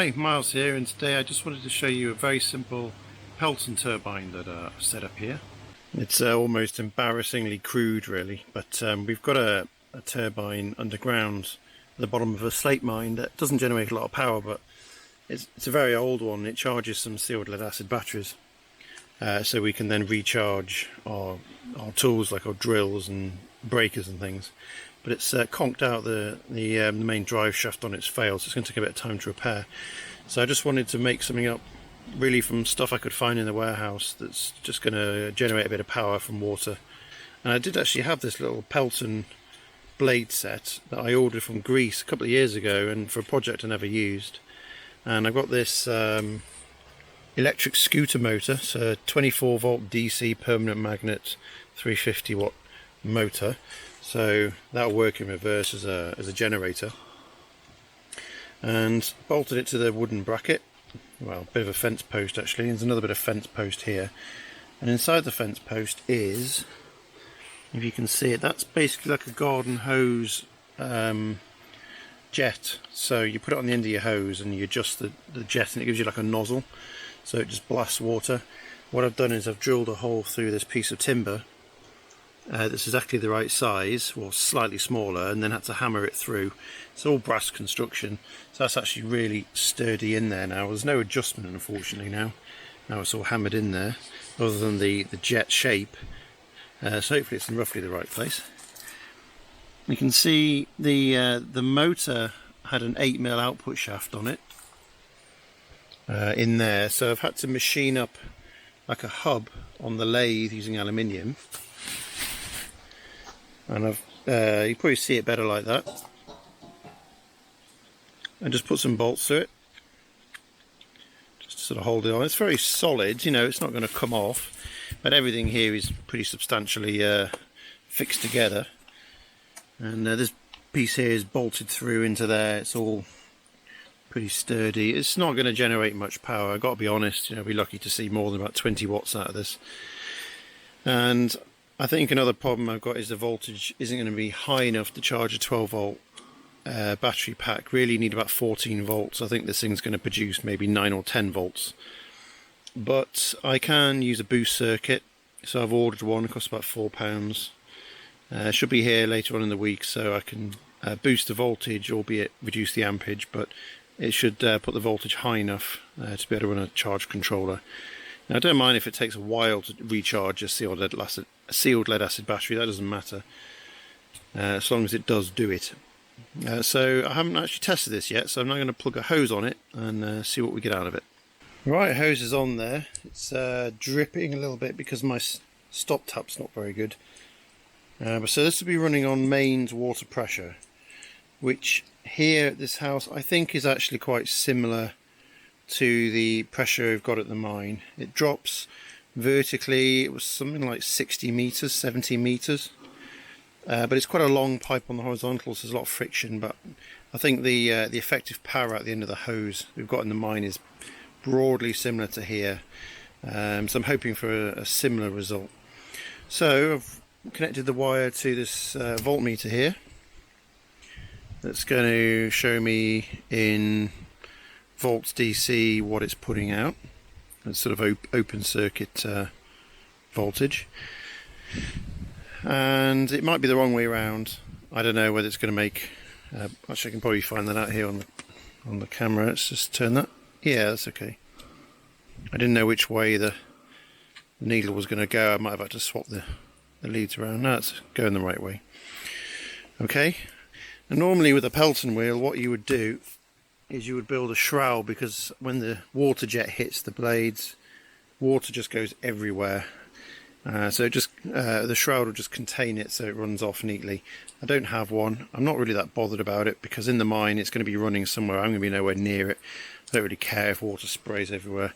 Hi, Miles here, and today I just wanted to show you a very simple Pelton turbine that I've set up here. It's almost embarrassingly crude really, but we've got a turbine underground at the bottom of a slate mine that doesn't generate a lot of power, but it's a very old one. It charges some sealed lead acid batteries, so we can then recharge our tools like our drills and breakers and things. But it's conked out the main drive shaft on its failed, so it's going to take a bit of time to repair. So I just wanted to make something up really from stuff I could find in the warehouse that's just going to generate a bit of power from water. And I did actually have this little Pelton blade set that I ordered from Greece a couple of years ago, and for a project I never used. And I've got this electric scooter motor, so 24 volt DC permanent magnet 350 watt motor. So that'll work in reverse as a generator, and bolted it to the wooden bracket. Well, a bit of a fence post actually. There's another bit of fence post here, and inside the fence post is, if you can see it, that's basically like a garden hose jet. So you put it on the end of your hose and you adjust the jet, and it gives you like a nozzle, so it just blasts water. What I've done is I've drilled a hole through this piece of timber that's exactly the right size, or slightly smaller, and then had to hammer it through. It's all brass construction, so that's actually really sturdy in there now. There's no adjustment unfortunately now it's all hammered in there, other than the jet shape. So hopefully it's in roughly the right place. You can see the motor had an 8mm output shaft on it in there, so I've had to machine up like a hub on the lathe using aluminium. And you probably see it better like that. And just put some bolts through it, just to sort of hold it on. It's very solid, you know, it's not going to come off, but everything here is pretty substantially fixed together. And this piece here is bolted through into there. It's all pretty sturdy. It's not going to generate much power, I've got to be honest. You know, we're lucky to see more than about 20 watts out of this. And I think another problem I've got is the voltage isn't going to be high enough to charge a 12 volt battery pack. Really need about 14 volts. I think this thing's going to produce maybe 9 or 10 volts. But I can use a boost circuit, so I've ordered one. It costs about £4. Should be here later on in the week, so I can boost the voltage, albeit reduce the ampage, but it should put the voltage high enough to be able to run a charge controller. Now, I don't mind if it takes a while to recharge a sealed lead acid battery. That doesn't matter, as long as it does do it. So I haven't actually tested this yet, so I'm now going to plug a hose on it and see what we get out of it. Right, hose is on there. It's dripping a little bit because my stop tap's not very good. So this will be running on mains water pressure, which here at this house I think is actually quite similar to the pressure we've got at the mine. It drops vertically, it was something like 60 meters, 70 meters, but it's quite a long pipe on the horizontal, so there's a lot of friction. But I think the effective power at the end of the hose we've got in the mine is broadly similar to here, so I'm hoping for a similar result. So I've connected the wire to this voltmeter here. That's going to show me in volts DC what it's putting out. It's sort of open circuit voltage, and it might be the wrong way around. I don't know whether it's going to make actually I can probably find that out here on the camera. Let's just turn that. Yeah, that's okay. I didn't know which way the needle was going to go. I might have had to swap the leads around. No, it's going the right way. Okay, and normally with a Pelton wheel what you would do is you would build a shroud, because when the water jet hits the blades, water just goes everywhere. So just the shroud will just contain it so it runs off neatly. I don't have one. I'm not really that bothered about it, because in the mine it's going to be running somewhere. I'm going to be nowhere near it. I don't really care if water sprays everywhere.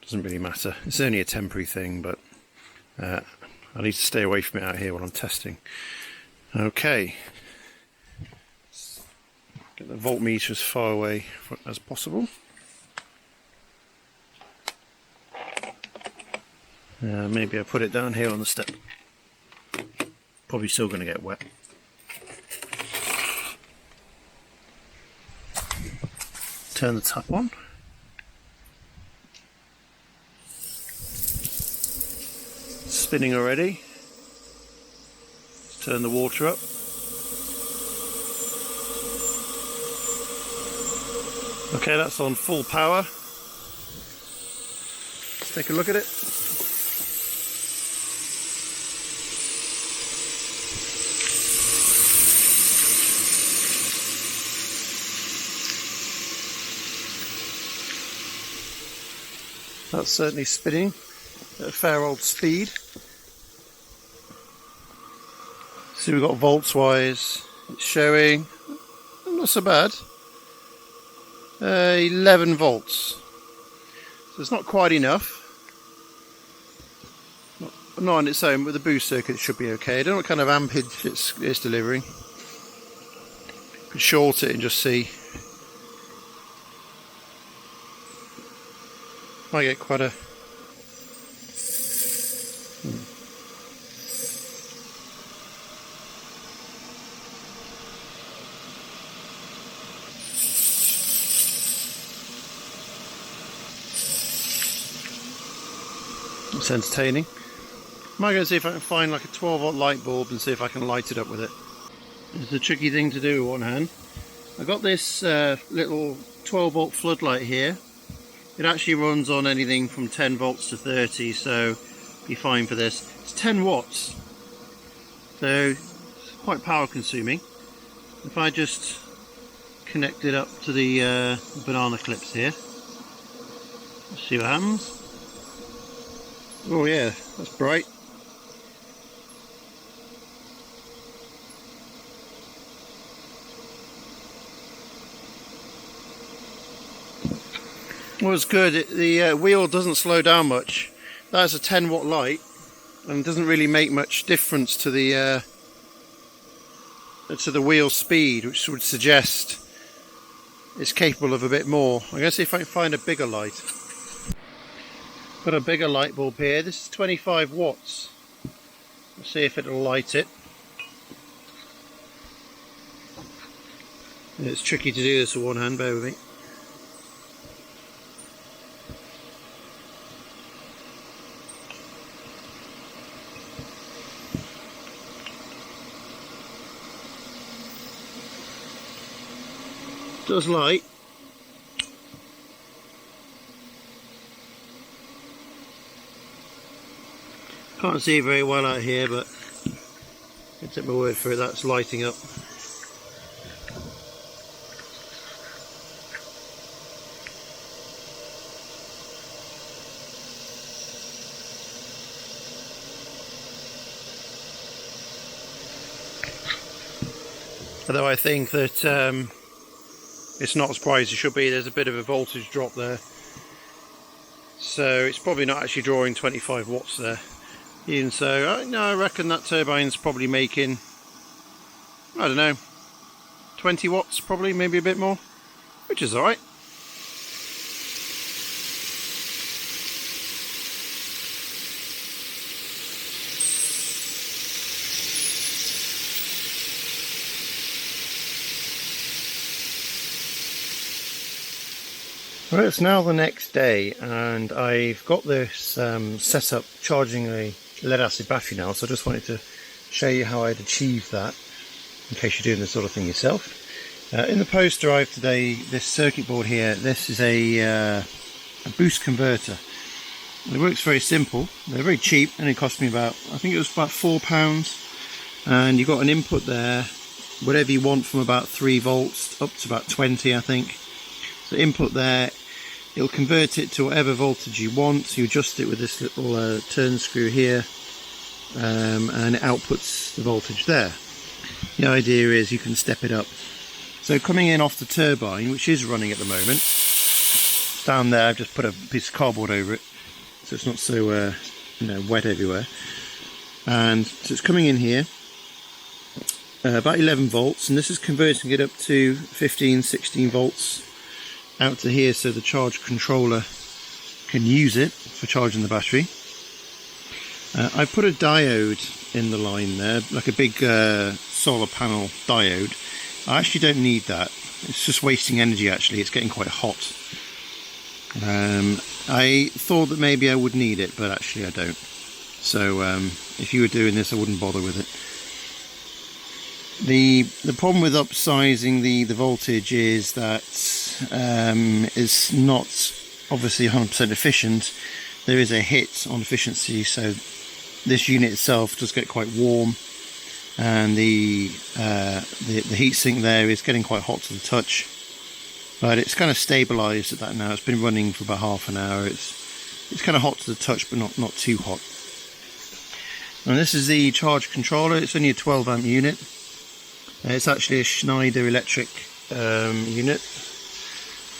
It doesn't really matter. It's only a temporary thing, but I need to stay away from it out here while I'm testing. Okay. Get the voltmeter as far away as possible. Maybe I put it down here on the step. Probably still going to get wet. turn the tap on. Spinning already. Let's turn the water up. Okay, that's on full power. Let's take a look at it. That's certainly spinning at a fair old speed. See, we've got volts wise, it's showing not so bad. 11 volts. So it's not quite enough. Not on its own, but the boost circuit should be okay. I don't know what kind of ampage it's delivering. Could short it and just see. Might get quite a It's entertaining. Might go see if I can find like a 12-volt light bulb and see if I can light it up with it. It's a tricky thing to do with one hand. I got this little 12-volt floodlight here. It actually runs on anything from 10 volts to 30, so be fine for this. It's 10 watts, so it's quite power consuming. If I just connect it up to the banana clips here, let's see what happens. Oh yeah, that's bright. Well, it's good. The wheel doesn't slow down much. That's a 10-watt light, and doesn't really make much difference to the wheel speed, which would suggest it's capable of a bit more. I'm going to see if I can find a bigger light. Got a bigger light bulb here. This is 25 watts. Let's see if it'll light it. It's tricky to do this with one hand, bear with me. Does light. Can't see very well out here, but I'll take my word for it, that's lighting up. Although I think that it's not as bright as it should be. There's a bit of a voltage drop there, so it's probably not actually drawing 25 watts there. Even so, no, I reckon that turbine's probably making, I don't know, 20 watts probably, maybe a bit more, which is alright. Well, it's now the next day, and I've got this set up charging a lead acid battery now, so I just wanted to show you how I'd achieve that in case you're doing this sort of thing yourself. In the post arrived today this circuit board here. This is a boost converter. It works very simple. They're very cheap, and it cost me about, I think it was about £4, and you've got an input there, whatever you want, from about 3 volts up to about 20, I think. So input there, it'll convert it to whatever voltage you want. So you adjust it with this little turn screw here, and it outputs the voltage there. The idea is you can step it up. So coming in off the turbine, which is running at the moment, down there I've just put a piece of cardboard over it, so it's not so wet everywhere. And so it's coming in here, about 11 volts, and this is converting it up to 15-16 volts out to here, so the charge controller can use it for charging the battery. I put a diode in the line there, like a big solar panel diode. I actually don't need that. It's just wasting energy actually, it's getting quite hot. I thought that maybe I would need it, but actually I don't. So if you were doing this, I wouldn't bother with it. The problem with upsizing the voltage is that it's not obviously 100% efficient. There is a hit on efficiency, so this unit itself does get quite warm, and the heatsink there is getting quite hot to the touch. But it's kind of stabilised at that now. It's been running for about half an hour. It's kind of hot to the touch, but not too hot. And this is the charge controller. It's only a 12 amp unit. It's actually a Schneider electric unit,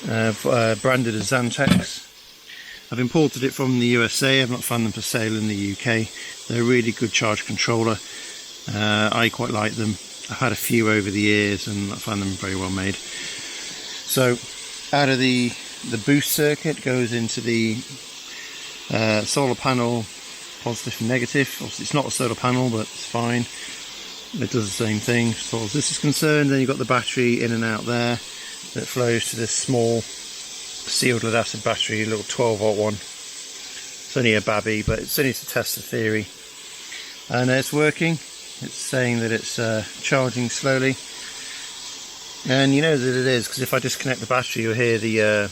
branded as Zantex. I've imported it from the USA. I've not found them for sale in the UK. They're a really good charge controller. I quite like them. I've had a few over the years and I find them very well made. So out of the boost circuit goes into the solar panel, positive and negative. Obviously it's not a solar panel, but it's fine. It does the same thing as far as this is concerned. Then you've got the battery in and out there that flows to this small sealed lead acid battery, a little 12-volt one. It's only a babby, but it's only to test the theory. And it's working. It's saying that it's charging slowly. And you know that it is, because if I disconnect the battery, you'll hear the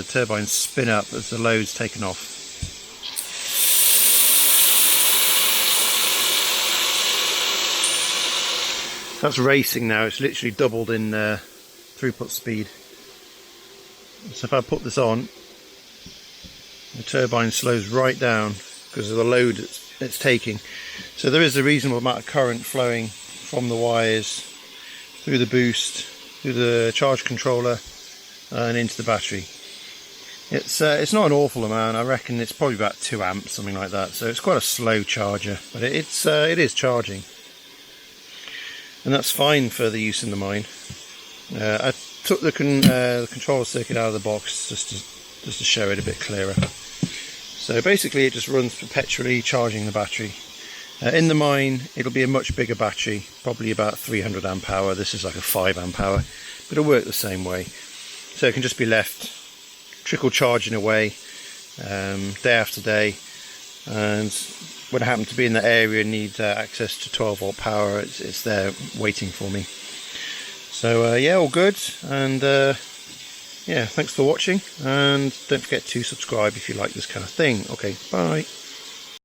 turbine spin up as the load's taken off. That's racing now. It's literally doubled in throughput speed. So if I put this on, the turbine slows right down because of the load it's taking. So there is a reasonable amount of current flowing from the wires through the boost, through the charge controller, and into the battery. It's not an awful amount. I reckon it's probably about 2 amps, something like that. So it's quite a slow charger, but it is charging, and that's fine for the use in the mine. I took the control circuit out of the box just to show it a bit clearer. So basically it just runs perpetually charging the battery. In the mine it'll be a much bigger battery, probably about 300 amp hour. This is like a 5 amp hour, but it'll work the same way. So it can just be left trickle charging away day after day, and when I happen to be in that area and need access to 12-volt power, it's there waiting for me. So yeah, all good, and yeah, thanks for watching, and don't forget to subscribe if you like this kind of thing. Okay, bye.